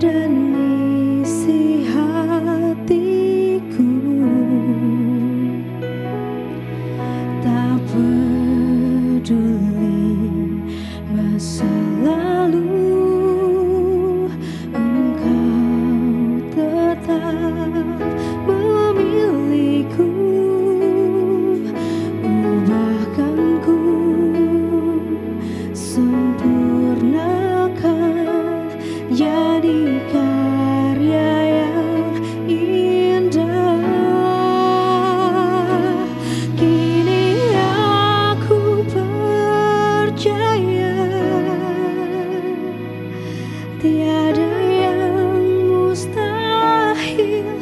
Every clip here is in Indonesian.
dan isi hatiku. Tak peduli masa lalu, engkau tetap memiliku. Ubahkan ku, sempurnakan jadi karya yang indah. Kini aku percaya tiada yang mustahil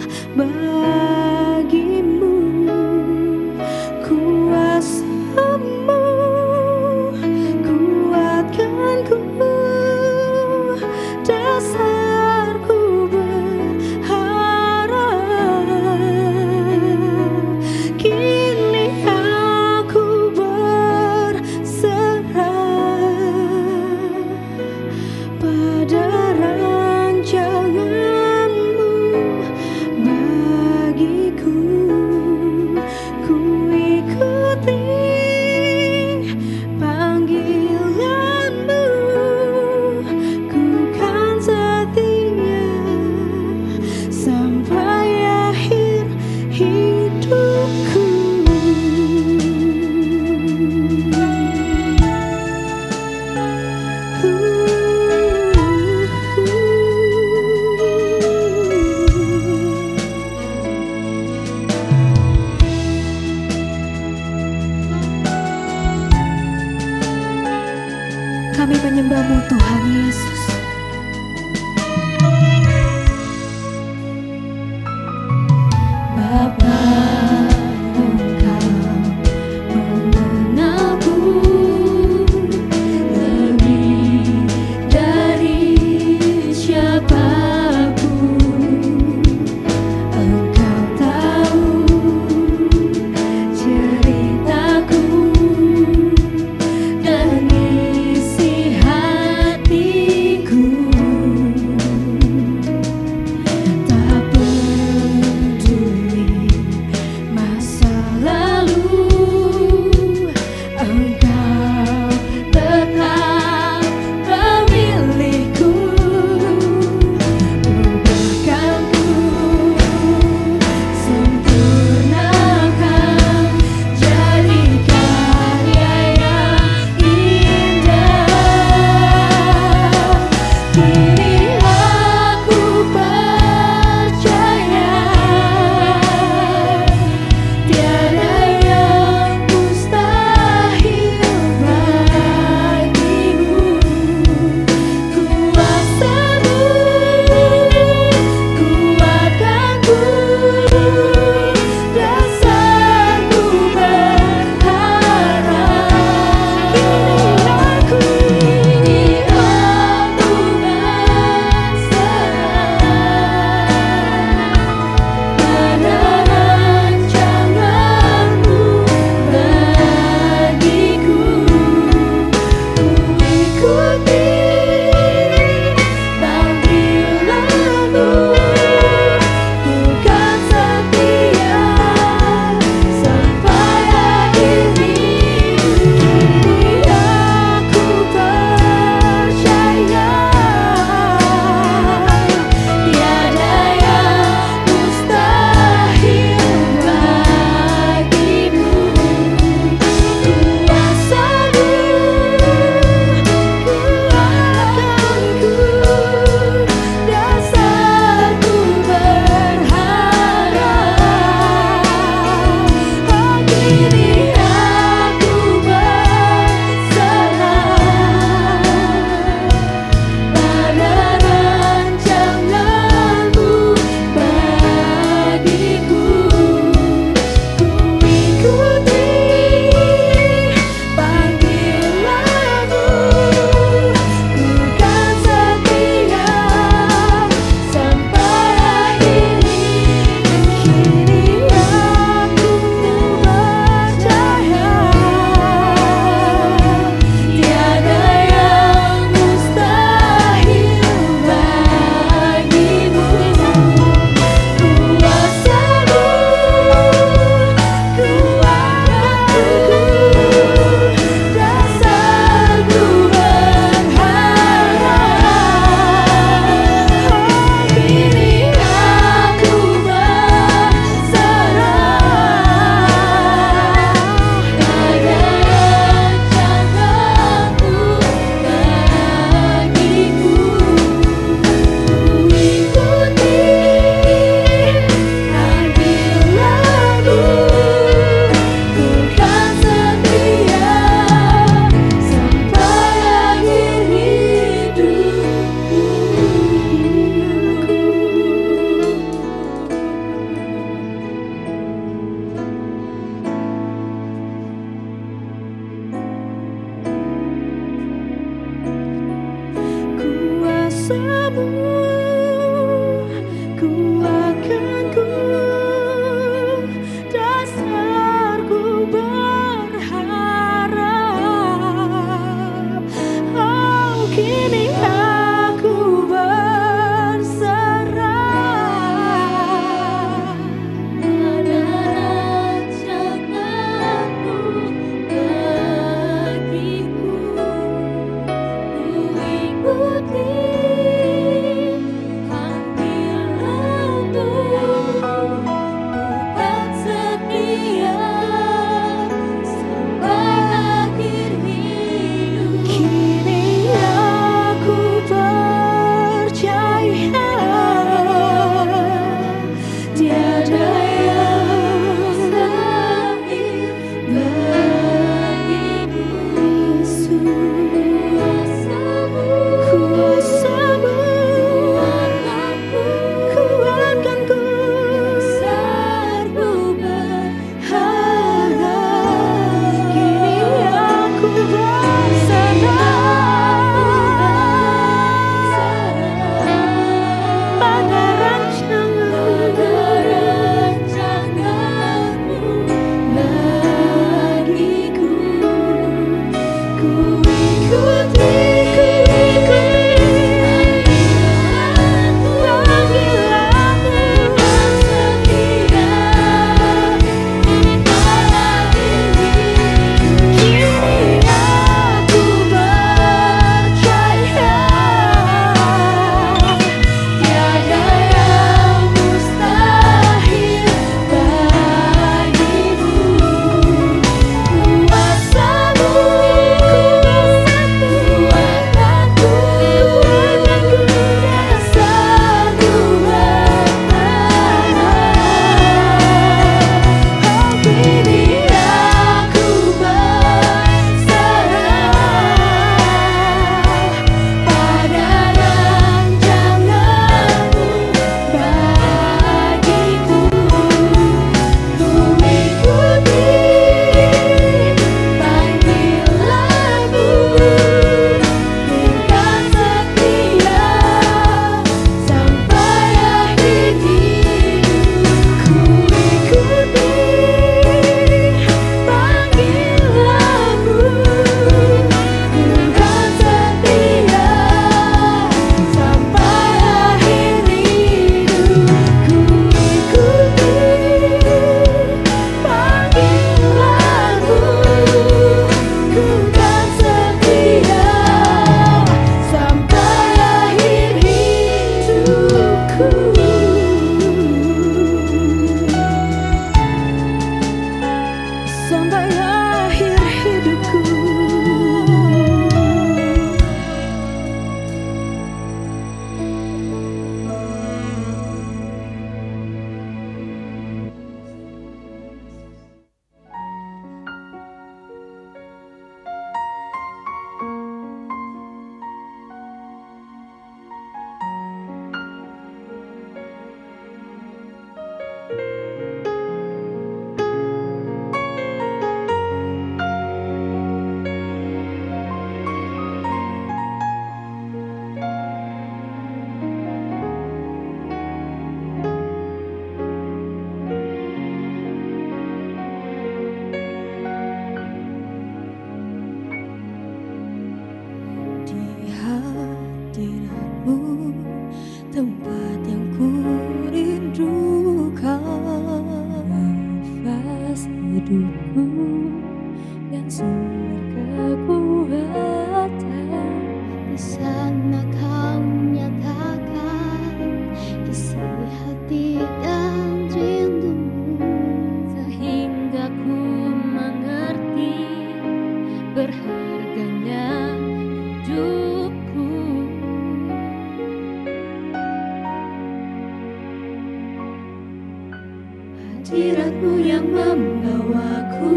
Hadirat-Mu yang membawaku,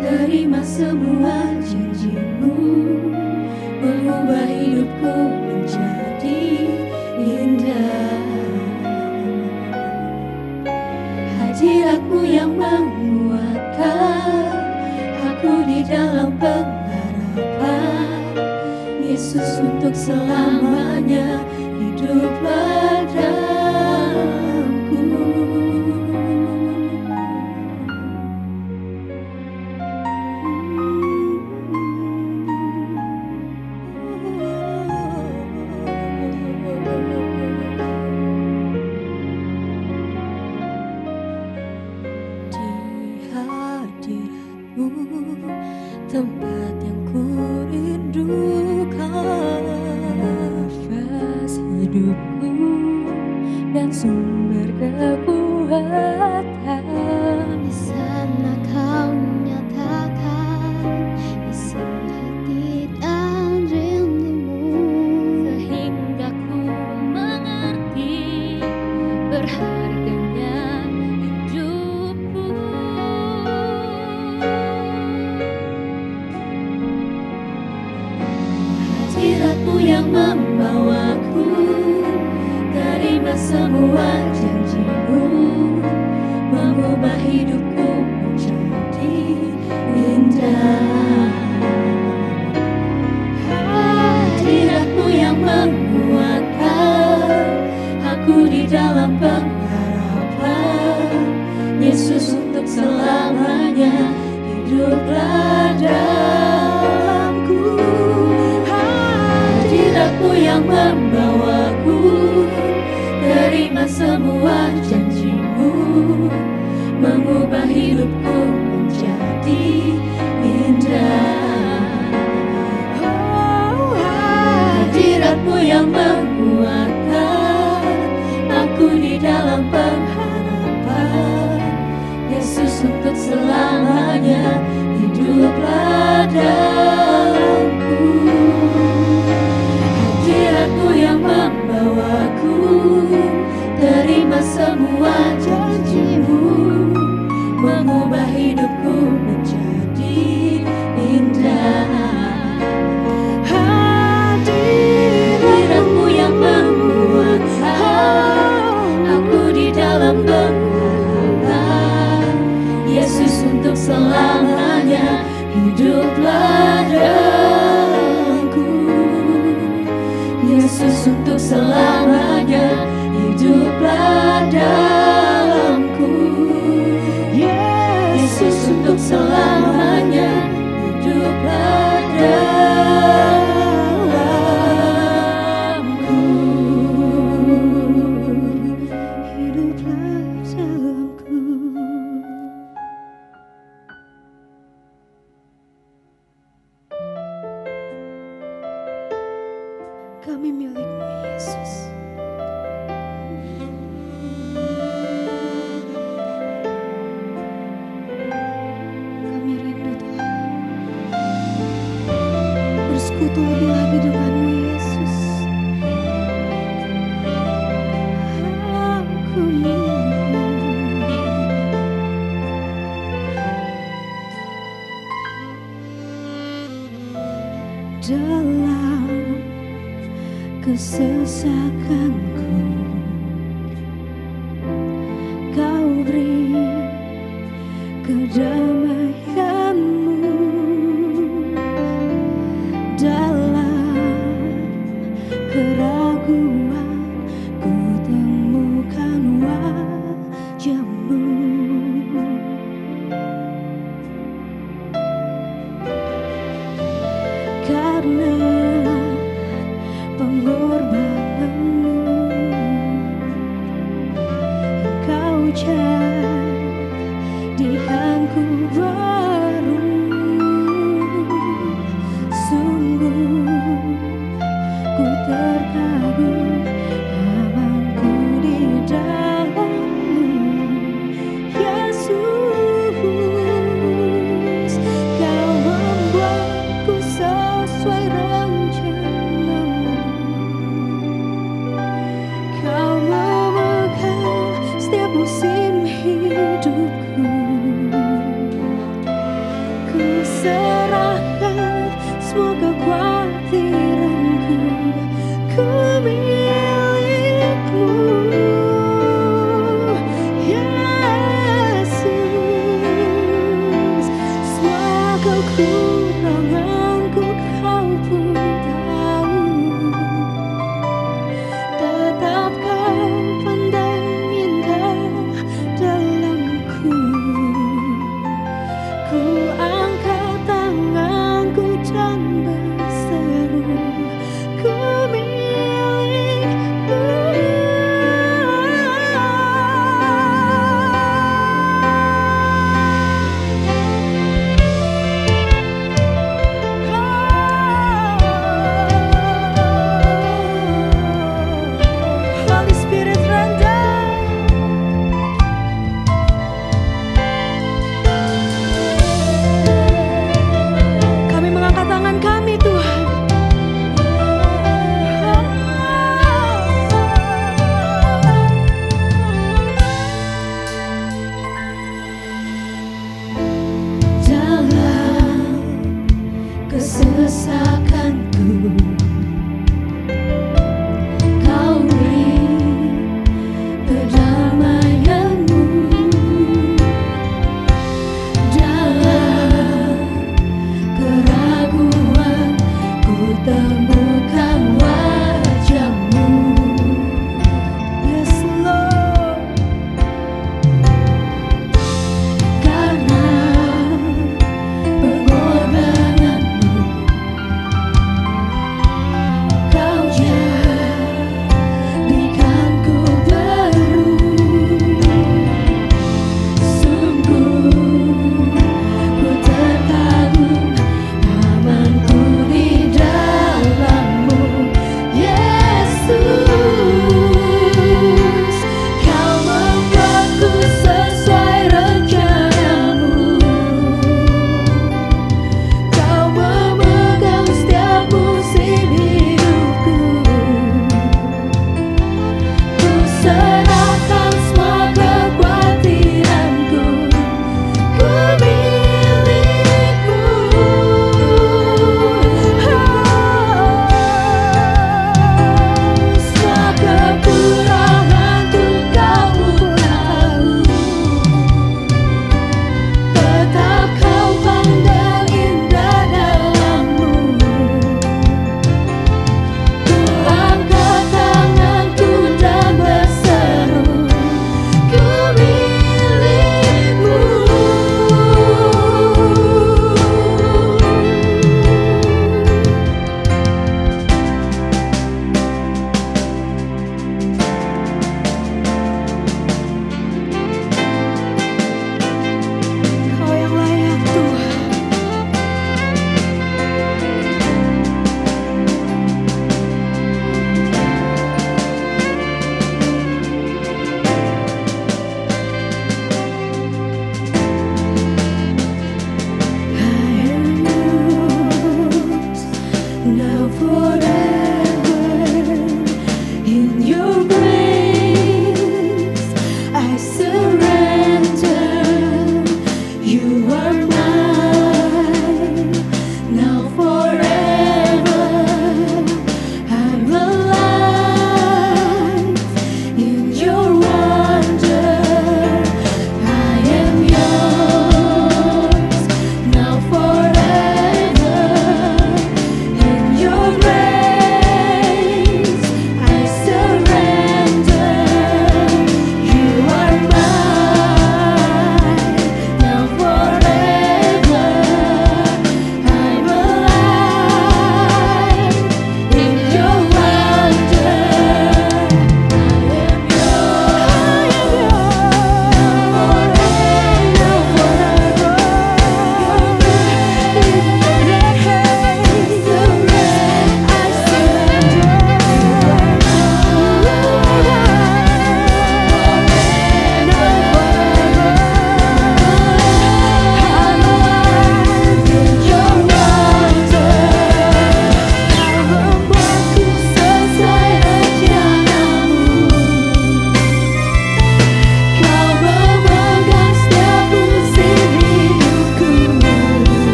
terima semua janji-Mu, mengubah hidupku menjadi indah. Hadirat-Mu yang menguatkan aku di dalam pengharapan. Yesus, untuk selamanya hiduplah dalamku. Tempat yang ku rindukan, nafas hidupku dan sumber kekuatan. Di sana Kau nyatakan isi hati dan rindumu, sehingga ku mengerti berharganya hidupku. Hadirat-Mu yang membawaku, terima semua janji-Mu, mengubah hidupku menjadi indah. Hadirat-Mu yang menguatkan aku di dalam pengharapan. Yesus, untuk selamanya hiduplah dalamku. Hadirat-Mu yang membawaku, terima semua janji-Mu, mengubah hidupku menjadi indah. Hadirat-Mu yang menguatkan aku di dalam pengharapan. Yesus, untuk selamanya hiduplah dalamku. Hadirat-Mu yang membawaku, terima semua janji-Mu, mengubah hidupku menjadi indah. Hadirat-Mu yang menguatkan aku di dalam pengharapan. Yesus, untuk selamanya hiduplah dalamku. Yesus, untuk selamanya hiduplah dalamku. Yesus, untuk selamanya hiduplah dalamku. Hiduplah dalamku. Kami milik-Mu, Yesus. Kami rindu, Tuhan, bersekutu lebih lagi dengan-Mu, Yesus. Aku milik-Mu. Dalam kesesakanku, Kau beri kedamaian-Mu. Dalam keraguan ku temukan wajah-Mu. Karena pengorbanan-Mu, Kau jadikanku baru. Sungguh ku terkagum amanku di dalam-Mu, Yesus. Kau membuatku sesuai rencana-Mu. Kau memegang setiap musim hidup.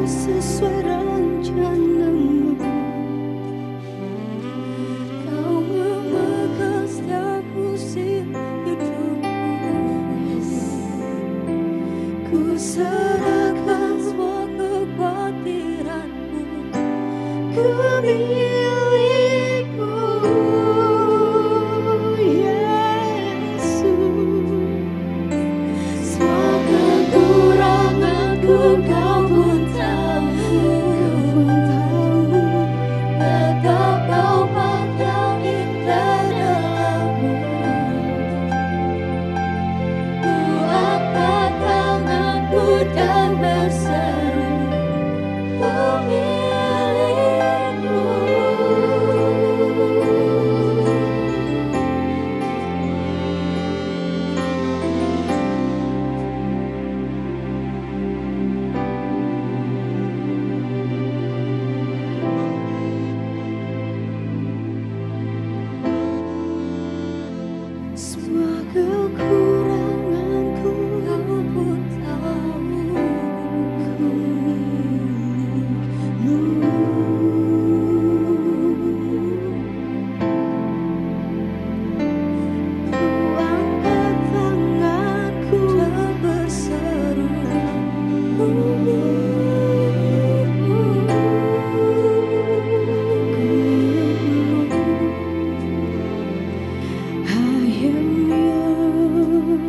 sesuai rencanamu. Kau memegang setiap musim hidupku. Ku serahkan semua kekhawatiranku. Ku milikmu, Yesus. Semua kekuranganku Kau pun tahu. Tetap Kau pandang indah dalammu. Ku angkat tanganku dan berseru, Ku milikmu. Semua kekuranganku Kau pun tahu. Ku milikmu. Ku angkat tanganku dan berseru, Ku milikmu. I am yours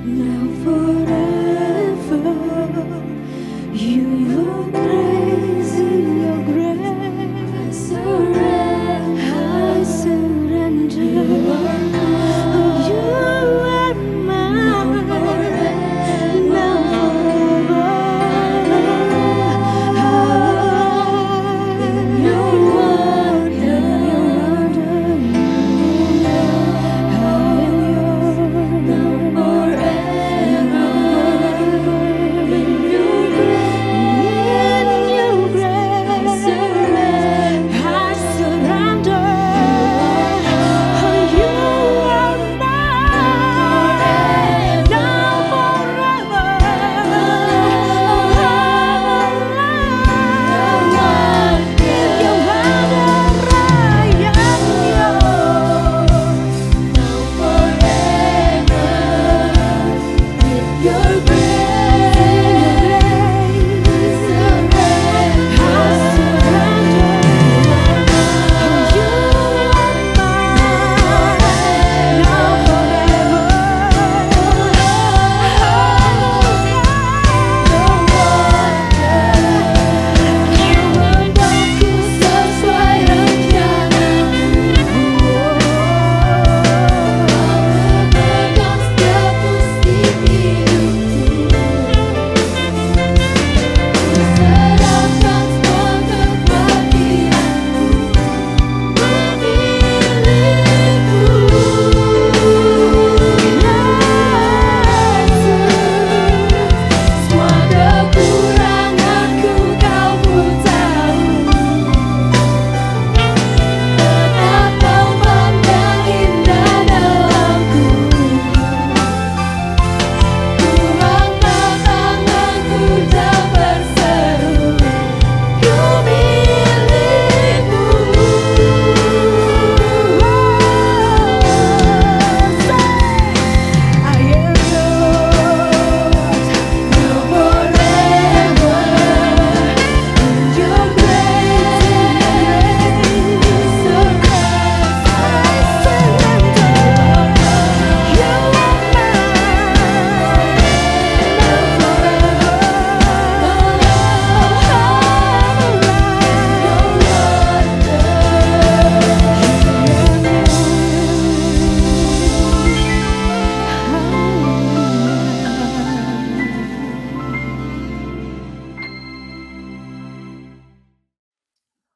now forever. Your grace, in your grace, I surrender. You are mine now forever. Your wonder,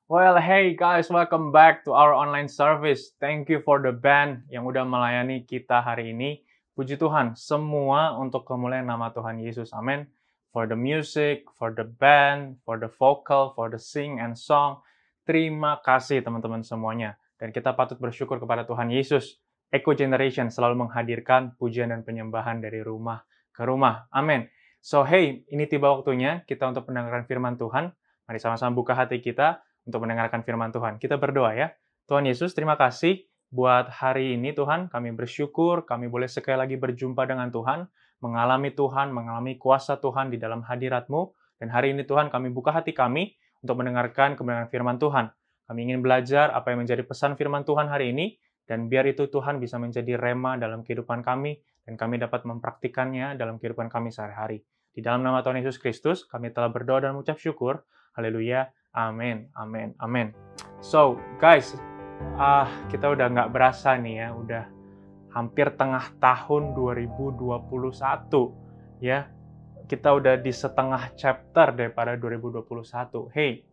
Well, hey guys, welcome back to our online service. Thank you for the band yang udah melayani kita hari ini. Puji Tuhan, semua untuk kemuliaan nama Tuhan Yesus. Amin. For the music, for the band, for the vocal, for the sing and song. Terima kasih teman-teman semuanya. Dan kita patut bersyukur kepada Tuhan Yesus. Echo Generation selalu menghadirkan pujian dan penyembahan dari rumah ke rumah. Amin. So, hey, ini tiba waktunya kita untuk mendengarkan firman Tuhan. Mari sama-sama buka hati kita untuk mendengarkan firman Tuhan. Kita berdoa ya. Tuhan Yesus, terima kasih buat hari ini Tuhan. Kami bersyukur, kami boleh sekali lagi berjumpa dengan Tuhan, mengalami Tuhan, mengalami kuasa Tuhan di dalam hadirat-Mu. Dan hari ini Tuhan, kami buka hati kami untuk mendengarkan kebenaran firman Tuhan. Kami ingin belajar apa yang menjadi pesan firman Tuhan hari ini, dan biar itu Tuhan bisa menjadi rema dalam kehidupan kami, dan kami dapat mempraktikannya dalam kehidupan kami sehari-hari. Di dalam nama Tuhan Yesus Kristus, kami telah berdoa dan mengucap syukur. Haleluya. Amin. Amin. Amin. So, guys, kita udah nggak berasa nih ya, udah hampir tengah tahun 2021. Ya, kita udah di setengah chapter daripada 2021. Hey,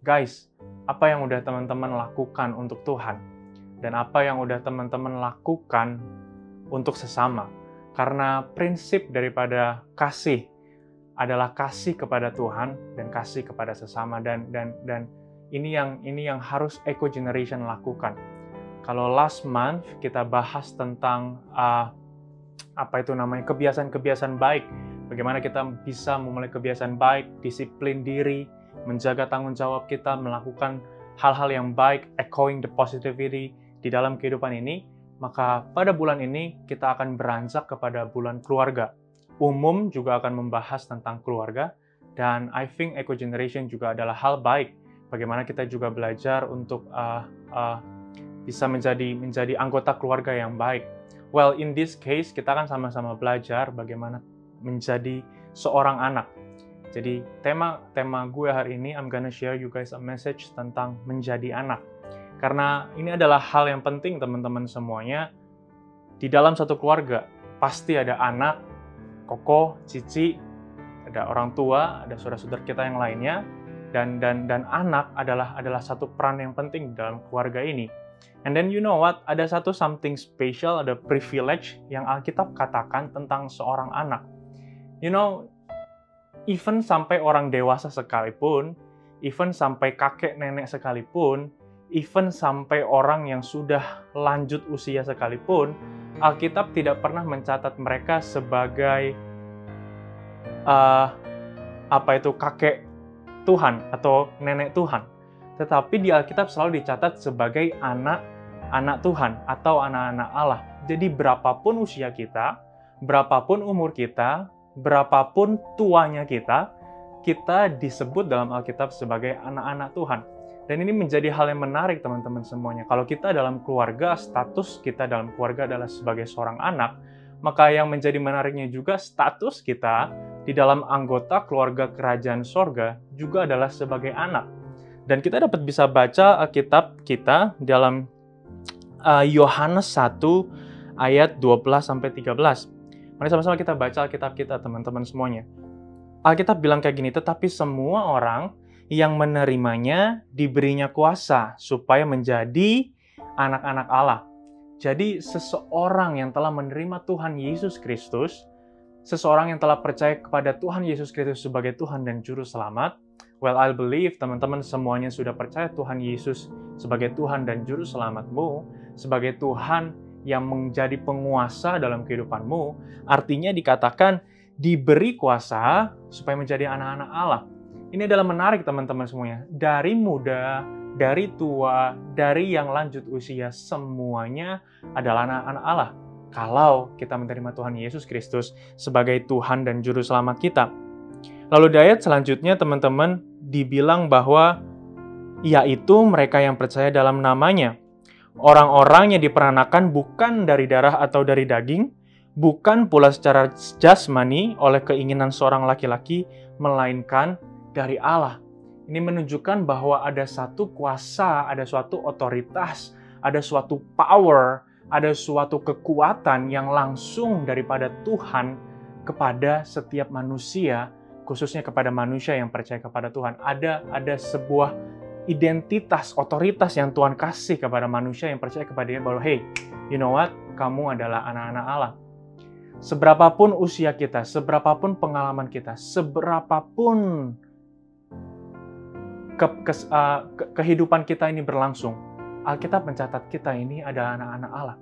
guys, apa yang udah teman-teman lakukan untuk Tuhan? Dan apa yang udah teman-teman lakukan untuk sesama? Karena prinsip daripada kasih adalah kasih kepada Tuhan dan kasih kepada sesama, dan ini yang harus Eco Generation lakukan. Kalau last month kita bahas tentang kebiasaan-kebiasaan baik, bagaimana kita bisa memulai kebiasaan baik, disiplin diri, menjaga tanggung jawab kita, melakukan hal-hal yang baik, echoing the positivity di dalam kehidupan ini. Maka pada bulan ini kita akan beranjak kepada bulan keluarga. Umum juga akan membahas tentang keluarga, dan I think Eco Generation juga adalah hal baik. Bagaimana kita juga belajar untuk bisa menjadi anggota keluarga yang baik. Well, in this case, kita akan sama-sama belajar bagaimana menjadi seorang anak. Jadi, tema gue hari ini, I'm gonna share you guys a message tentang menjadi anak. Karena ini adalah hal yang penting, teman-teman semuanya. Di dalam satu keluarga, pasti ada anak, koko, cici, ada orang tua, ada saudara-saudara kita yang lainnya, dan anak adalah satu peran yang penting dalam keluarga ini. And then you know what? Ada something special, ada privilege yang Alkitab katakan tentang seorang anak. You know, even sampai orang dewasa sekalipun, even sampai kakek nenek sekalipun, even sampai orang yang sudah lanjut usia sekalipun, Alkitab tidak pernah mencatat mereka sebagai kakek Tuhan atau nenek Tuhan. Tetapi di Alkitab selalu dicatat sebagai anak Tuhan atau anak-anak Allah. Jadi berapapun usia kita, berapapun umur kita, berapapun tuanya kita disebut dalam Alkitab sebagai anak-anak Tuhan. Dan ini menjadi hal yang menarik, teman-teman semuanya. Kalau kita dalam keluarga, status kita dalam keluarga adalah sebagai seorang anak, maka yang menjadi menariknya juga status kita di dalam anggota keluarga kerajaan sorga juga adalah sebagai anak. Dan kita dapat bisa baca Alkitab kita dalam Yohanes 1 ayat 12-13. Mari sama-sama kita baca Alkitab kita, teman-teman semuanya. Alkitab bilang kayak gini, tetapi semua orang yang menerimanya diberinya kuasa supaya menjadi anak-anak Allah. Jadi seseorang yang telah menerima Tuhan Yesus Kristus, seseorang yang telah percaya kepada Tuhan Yesus Kristus sebagai Tuhan dan Juru Selamat, well, I believe teman-teman semuanya sudah percaya Tuhan Yesus sebagai Tuhan dan Juru Selamatmu, sebagai Tuhan yang menjadi penguasa dalam kehidupanmu, artinya dikatakan diberi kuasa supaya menjadi anak-anak Allah. Ini adalah menarik, teman-teman semuanya. Dari muda, dari tua, dari yang lanjut usia, semuanya adalah anak-anak Allah. Kalau kita menerima Tuhan Yesus Kristus sebagai Tuhan dan Juru Selamat kita. Lalu di ayat selanjutnya, teman-teman, dibilang bahwa yaitu mereka yang percaya dalam namanya. Orang-orang yang diperanakan bukan dari darah atau dari daging, bukan pula secara jasmani oleh keinginan seorang laki-laki, melainkan dari Allah. Ini menunjukkan bahwa ada satu kuasa, ada suatu otoritas, ada suatu power, ada suatu kekuatan yang langsung daripada Tuhan kepada setiap manusia, khususnya kepada manusia yang percaya kepada Tuhan. Ada sebuah identitas, otoritas yang Tuhan kasih kepada manusia yang percaya kepada Dia bahwa, hey, you know what? Kamu adalah anak-anak Allah. Seberapapun usia kita, seberapapun pengalaman kita, seberapapun kehidupan kita ini berlangsung, Alkitab mencatat kita ini adalah anak-anak Allah.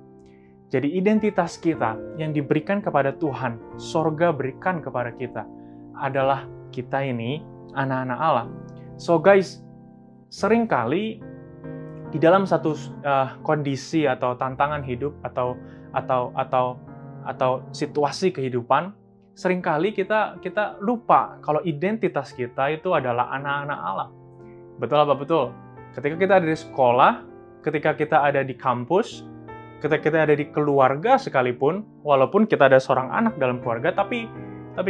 Jadi identitas kita yang diberikan kepada Tuhan, sorga berikan kepada kita, adalah kita ini anak-anak Allah. So guys, seringkali di dalam satu kondisi atau tantangan hidup atau situasi kehidupan, seringkali kita lupa kalau identitas kita itu adalah anak-anak Allah. Betul apa betul? Ketika kita ada di sekolah, ketika kita ada di kampus, ketika kita ada di keluarga sekalipun, walaupun kita ada seorang anak dalam keluarga, tapi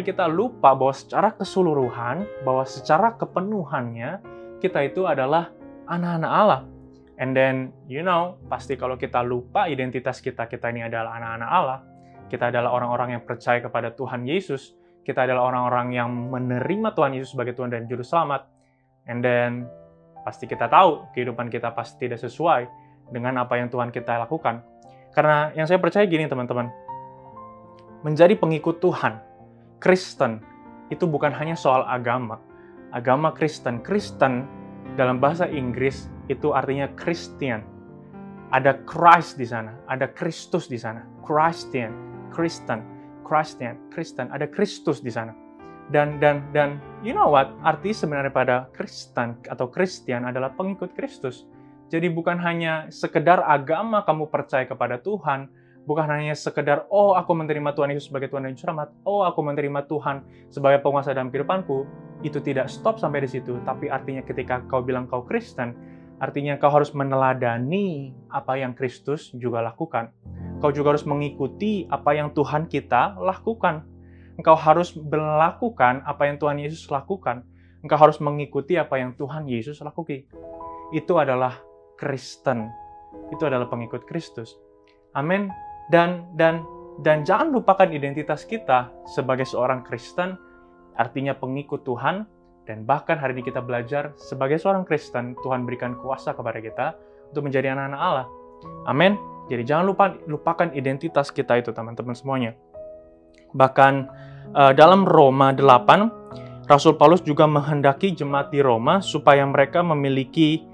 kita lupa bahwa secara keseluruhan, bahwa secara kepenuhannya, kita itu adalah anak-anak Allah. And then, pasti kalau kita lupa identitas kita ini adalah anak-anak Allah, kita adalah orang-orang yang percaya kepada Tuhan Yesus, kita adalah orang-orang yang menerima Tuhan Yesus sebagai Tuhan dan Juru Selamat, and then, pasti kita tahu kehidupan kita pasti tidak sesuai dengan apa yang Tuhan kita lakukan. Karena yang saya percaya gini teman-teman, menjadi pengikut Tuhan, Kristen, itu bukan hanya soal agama. Agama Kristen dalam bahasa Inggris itu artinya Christian. Ada Christ di sana, ada Kristus di sana. Kristen, ada Kristus di sana. Dan you know what? Arti sebenarnya pada Kristen atau Christian adalah pengikut Kristus. Jadi bukan hanya sekedar agama kamu percaya kepada Tuhan, bukan hanya sekedar, oh aku menerima Tuhan Yesus sebagai Tuhan dan Juru Selamat, oh aku menerima Tuhan sebagai penguasa dalam kehidupanku, itu tidak stop sampai di situ. Tapi artinya ketika kau bilang kau Kristen, artinya kau harus meneladani apa yang Kristus juga lakukan. Kau juga harus mengikuti apa yang Tuhan kita lakukan. Engkau harus melakukan apa yang Tuhan Yesus lakukan. Engkau harus mengikuti apa yang Tuhan Yesus lakukan. Itu adalah Kristen. Itu adalah pengikut Kristus. Amin. Dan jangan lupakan identitas kita sebagai seorang Kristen, artinya pengikut Tuhan, dan bahkan hari ini kita belajar sebagai seorang Kristen, Tuhan berikan kuasa kepada kita untuk menjadi anak-anak Allah. Amin. Jadi jangan lupakan identitas kita itu, teman-teman semuanya. Bahkan dalam Roma 8, Rasul Paulus juga menghendaki jemaat di Roma supaya mereka memiliki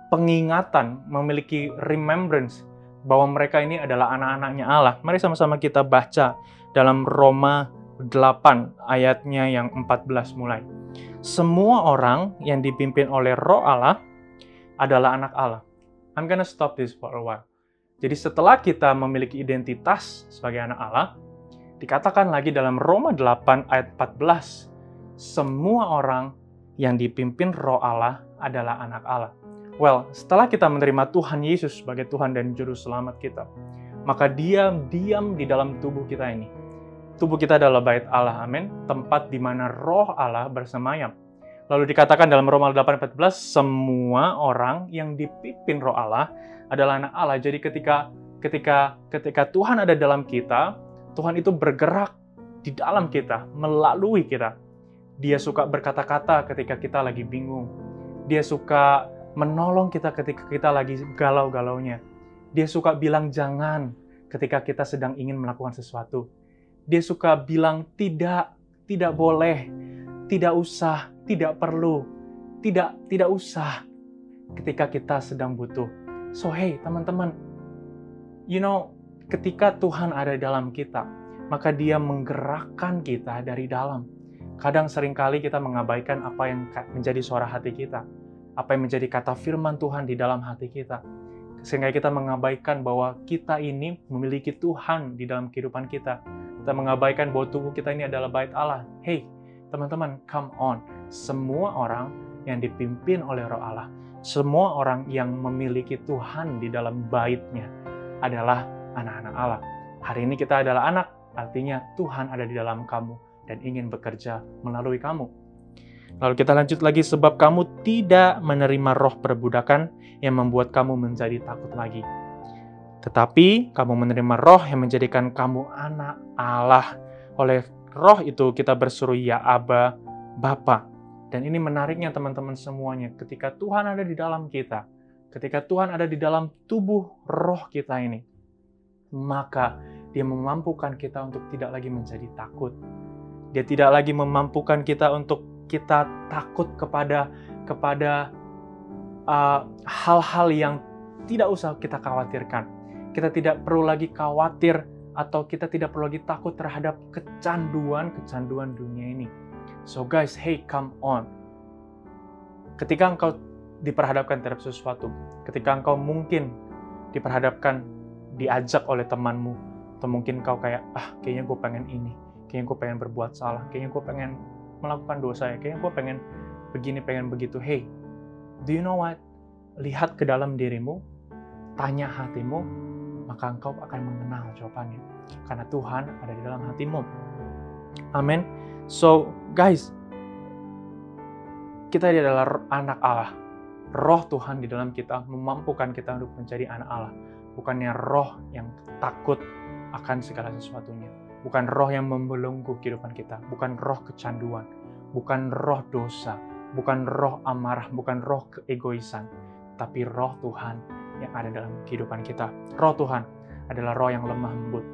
pengingatan, memiliki remembrance bahwa mereka ini adalah anak-anaknya Allah. Mari sama-sama kita baca dalam Roma 8 ayatnya yang 14 mulai. Semua orang yang dipimpin oleh Roh Allah adalah anak Allah. I'm gonna stop this for a while. Jadi setelah kita memiliki identitas sebagai anak Allah, dikatakan lagi dalam Roma 8 ayat 14, semua orang yang dipimpin Roh Allah adalah anak Allah. Well, setelah kita menerima Tuhan Yesus sebagai Tuhan dan Juru Selamat kita, maka Dia diam di dalam tubuh kita ini. Tubuh kita adalah bait Allah, amin. Tempat di mana Roh Allah bersemayam. Lalu dikatakan dalam Roma 8:14, semua orang yang dipimpin Roh Allah adalah anak Allah. Jadi ketika Tuhan ada dalam kita, Tuhan itu bergerak di dalam kita, melalui kita. Dia suka berkata-kata ketika kita lagi bingung. Dia suka menolong kita ketika kita lagi galau-galaunya. Dia suka bilang jangan ketika kita sedang ingin melakukan sesuatu. Dia suka bilang tidak boleh, tidak usah, tidak perlu, tidak usah ketika kita sedang butuh. So hey teman-teman, ketika Tuhan ada dalam kita, maka Dia menggerakkan kita dari dalam. Kadang seringkali kita mengabaikan apa yang menjadi suara hati kita, apa yang menjadi kata firman Tuhan di dalam hati kita. Sehingga kita mengabaikan bahwa kita ini memiliki Tuhan di dalam kehidupan kita. Kita mengabaikan bahwa tubuh kita ini adalah bait Allah. Hey, teman-teman, come on. Semua orang yang dipimpin oleh Roh Allah, semua orang yang memiliki Tuhan di dalam bait-Nya adalah anak-anak Allah. Hari ini kita adalah anak, artinya Tuhan ada di dalam kamu dan ingin bekerja melalui kamu. Lalu kita lanjut lagi, sebab kamu tidak menerima roh perbudakan yang membuat kamu menjadi takut lagi. Tetapi kamu menerima roh yang menjadikan kamu anak Allah. Oleh roh itu kita berseru ya Aba, Bapa. Dan ini menariknya teman-teman semuanya, ketika Tuhan ada di dalam kita, ketika Tuhan ada di dalam tubuh roh kita ini, maka Dia memampukan kita untuk tidak lagi menjadi takut. Dia tidak lagi memampukan kita untuk kita takut kepada hal-hal yang tidak usah kita khawatirkan. Kita tidak perlu lagi khawatir atau kita tidak perlu lagi takut terhadap kecanduan dunia ini. So guys, hey, come on. Ketika engkau diperhadapkan terhadap sesuatu, ketika engkau mungkin diajak oleh temanmu, atau mungkin kau kayak, kayaknya gue pengen ini, kayaknya gue pengen berbuat salah, kayaknya gue pengen melakukan dosa, kayaknya gue pengen begini, pengen begitu. Hey, do you know what? Lihat ke dalam dirimu, tanya hatimu, maka engkau akan mengenal jawabannya. Karena Tuhan ada di dalam hatimu. Amin. So, guys, kita adalah anak Allah. Roh Tuhan di dalam kita memampukan kita untuk menjadi anak Allah. Bukannya roh yang takut akan segala sesuatunya. Bukan roh yang membelenggu kehidupan kita. Bukan roh kecanduan. Bukan roh dosa. Bukan roh amarah. Bukan roh keegoisan. Tapi roh Tuhan yang ada dalam kehidupan kita. Roh Tuhan adalah roh yang lemah lembut.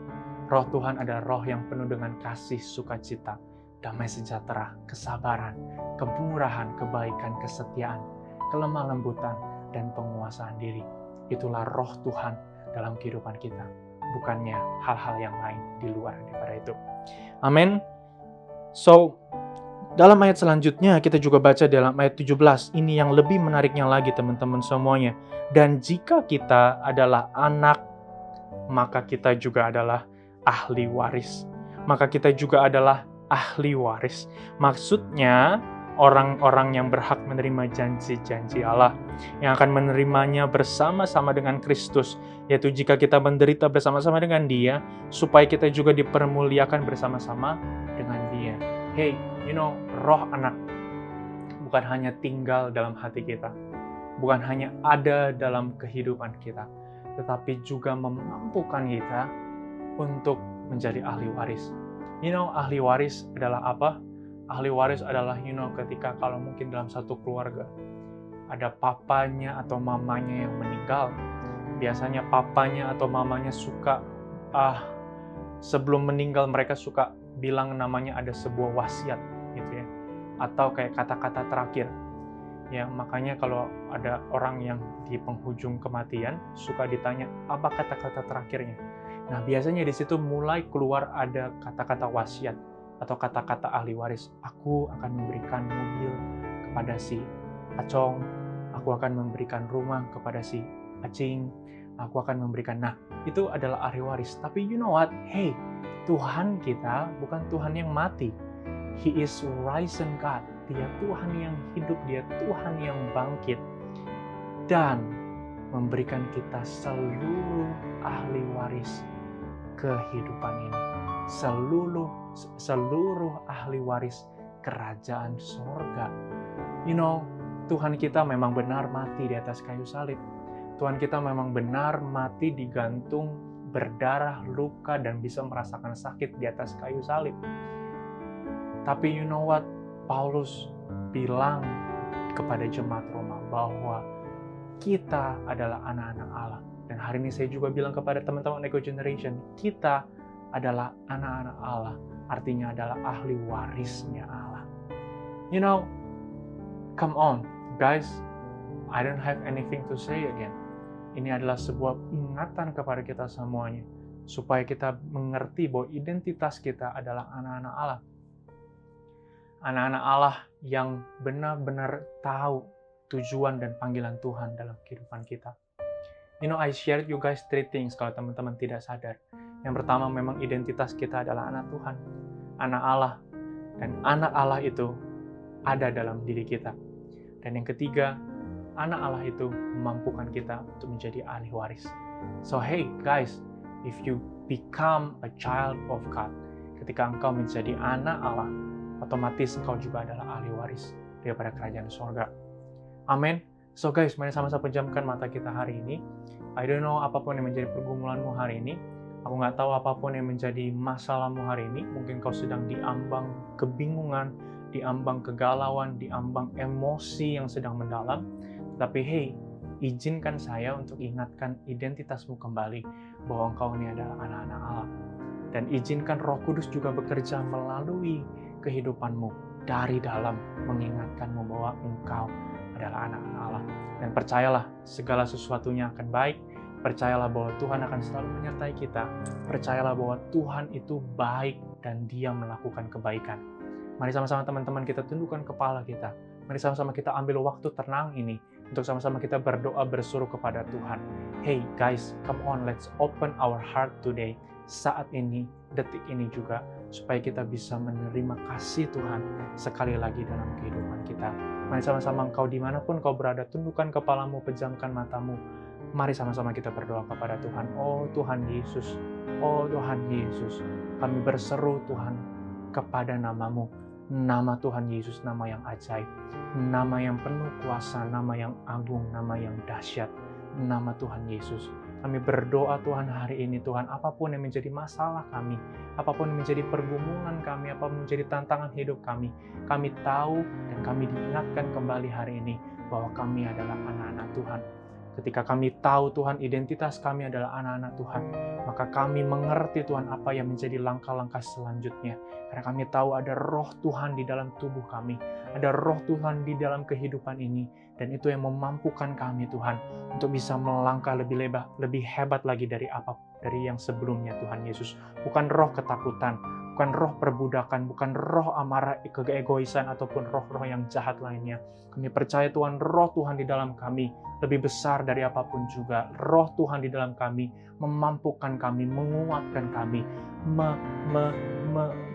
Roh Tuhan adalah roh yang penuh dengan kasih, sukacita, damai sejahtera, kesabaran, kemurahan, kebaikan, kesetiaan, kelemah lembutan, dan penguasaan diri. Itulah roh Tuhan dalam kehidupan kita. Bukannya hal-hal yang lain di luar daripada itu. Amin. So, dalam ayat selanjutnya kita juga baca dalam ayat 17. Ini yang lebih menariknya lagi teman-teman semuanya. Dan jika kita adalah anak, maka kita juga adalah ahli waris. Maka kita juga adalah ahli waris. Maksudnya orang-orang yang berhak menerima janji-janji Allah, yang akan menerimanya bersama-sama dengan Kristus, yaitu jika kita menderita bersama-sama dengan Dia, supaya kita juga dipermuliakan bersama-sama dengan Dia. Hey, roh anak bukan hanya tinggal dalam hati kita, bukan hanya ada dalam kehidupan kita, tetapi juga memampukan kita untuk menjadi ahli waris. Ahli waris adalah apa? Ahli waris adalah, ketika kalau mungkin dalam satu keluarga ada papanya atau mamanya yang meninggal. Biasanya papanya atau mamanya suka, sebelum meninggal mereka suka bilang namanya ada sebuah wasiat, gitu ya. Atau kayak kata-kata terakhir. Ya, makanya kalau ada orang yang di penghujung kematian, suka ditanya, apa kata-kata terakhirnya? Nah, biasanya di situ mulai keluar ada kata-kata wasiat atau kata-kata ahli waris. Aku akan memberikan mobil kepada si Acong, aku akan memberikan rumah kepada si Acing, aku akan memberikan. Nah, itu adalah ahli waris. Tapi you know what? Hey, Tuhan kita bukan Tuhan yang mati. He is risen God. Dia Tuhan yang hidup, Dia Tuhan yang bangkit. Dan memberikan kita seluruh ahli waris kehidupan ini. Seluruh ahli waris kerajaan sorga. Tuhan kita memang benar mati di atas kayu salib. Tuhan kita memang benar mati digantung, berdarah, luka, dan bisa merasakan sakit di atas kayu salib. Tapi you know what? Paulus bilang kepada jemaat Roma bahwa kita adalah anak-anak Allah. Dan hari ini saya juga bilang kepada teman-teman Eco Generation, kita adalah anak-anak Allah. Artinya adalah ahli warisnya Allah. Come on, guys. I don't have anything to say again. Ini adalah sebuah ingatan kepada kita semuanya. Supaya kita mengerti bahwa identitas kita adalah anak-anak Allah. Anak-anak Allah yang benar-benar tahu tujuan dan panggilan Tuhan dalam kehidupan kita. I shared you guys 3 things kalau teman-teman tidak sadar. Yang pertama, memang identitas kita adalah anak Tuhan, anak Allah. Dan anak Allah itu ada dalam diri kita. Dan yang ketiga, anak Allah itu memampukan kita untuk menjadi ahli waris. So hey guys, if you become a child of God, ketika engkau menjadi anak Allah, otomatis engkau juga adalah ahli waris daripada kerajaan surga. Amin. So guys, mari sama-sama pejamkan mata kita hari ini. I don't know apapun yang menjadi pergumulanmu hari ini. Aku nggak tahu apapun yang menjadi masalahmu hari ini. Mungkin kau sedang diambang kebingungan, diambang kegalauan, diambang emosi yang sedang mendalam. Tapi hey, izinkan saya untuk ingatkan identitasmu kembali bahwa engkau ini adalah anak-anak Allah. Dan izinkan Roh Kudus juga bekerja melalui kehidupanmu dari dalam, mengingatkanmu bahwa engkau adalah anak-anak Allah. Dan percayalah, segala sesuatunya akan baik Percayalah bahwa Tuhan akan selalu menyertai kita. Percayalah bahwa Tuhan itu baik dan Dia melakukan kebaikan. Mari sama-sama teman-teman kita tundukkan kepala kita. Mari sama-sama kita ambil waktu tenang ini untuk sama-sama kita berdoa bersuruh kepada Tuhan. Hey guys, come on, let's open our heart today. Saat ini, detik ini juga, supaya kita bisa menerima kasih Tuhan sekali lagi dalam kehidupan kita. Mari sama-sama engkau dimanapun kau berada, tundukkan kepalamu, pejamkan matamu. Mari sama-sama kita berdoa kepada Tuhan. Oh Tuhan Yesus, oh Tuhan Yesus, kami berseru Tuhan kepada namamu. Nama Tuhan Yesus, nama yang ajaib, nama yang penuh kuasa, nama yang agung, nama yang dahsyat, nama Tuhan Yesus. Kami berdoa Tuhan hari ini Tuhan, apapun yang menjadi masalah kami, apapun yang menjadi pergumulan kami, apapun menjadi tantangan hidup kami tahu dan kami diingatkan kembali hari ini bahwa kami adalah anak-anak Tuhan. Ketika kami tahu Tuhan identitas kami adalah anak-anak Tuhan, maka kami mengerti Tuhan apa yang menjadi langkah-langkah selanjutnya. Karena kami tahu ada roh Tuhan di dalam tubuh kami, ada roh Tuhan di dalam kehidupan ini, dan itu yang memampukan kami Tuhan untuk bisa melangkah lebih hebat lagi dari yang sebelumnya Tuhan Yesus. Bukan roh ketakutan, bukan roh perbudakan, bukan roh amarah, keegoisan, ataupun roh-roh yang jahat lainnya. Kami percaya Tuhan, roh Tuhan di dalam kami lebih besar dari apapun juga. Roh Tuhan di dalam kami memampukan kami, menguatkan kami,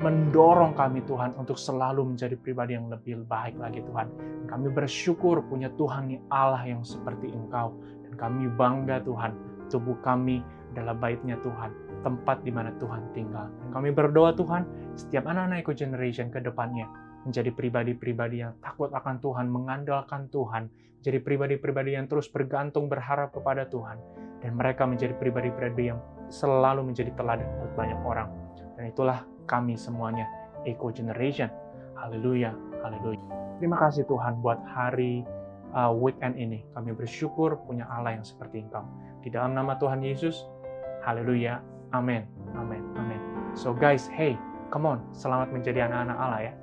mendorong kami Tuhan untuk selalu menjadi pribadi yang lebih baik lagi Tuhan. Kami bersyukur punya Tuhan Allah yang seperti Engkau. Dan kami bangga Tuhan, tubuh kami adalah baitnya Tuhan, tempat di mana Tuhan tinggal. Dan kami berdoa Tuhan, setiap anak-anak Eco Generation ke depannya menjadi pribadi-pribadi yang takut akan Tuhan, mengandalkan Tuhan, menjadi pribadi-pribadi yang terus bergantung, berharap kepada Tuhan. Dan mereka menjadi pribadi-pribadi yang selalu menjadi teladan buat banyak orang. Dan itulah kami semuanya, Eco Generation. Haleluya, haleluya. Terima kasih Tuhan buat hari weekend ini. Kami bersyukur punya Allah yang seperti Engkau. Di dalam nama Tuhan Yesus, haleluya, amin, amin, amin. So guys, hey, come on, selamat menjadi anak-anak Allah ya.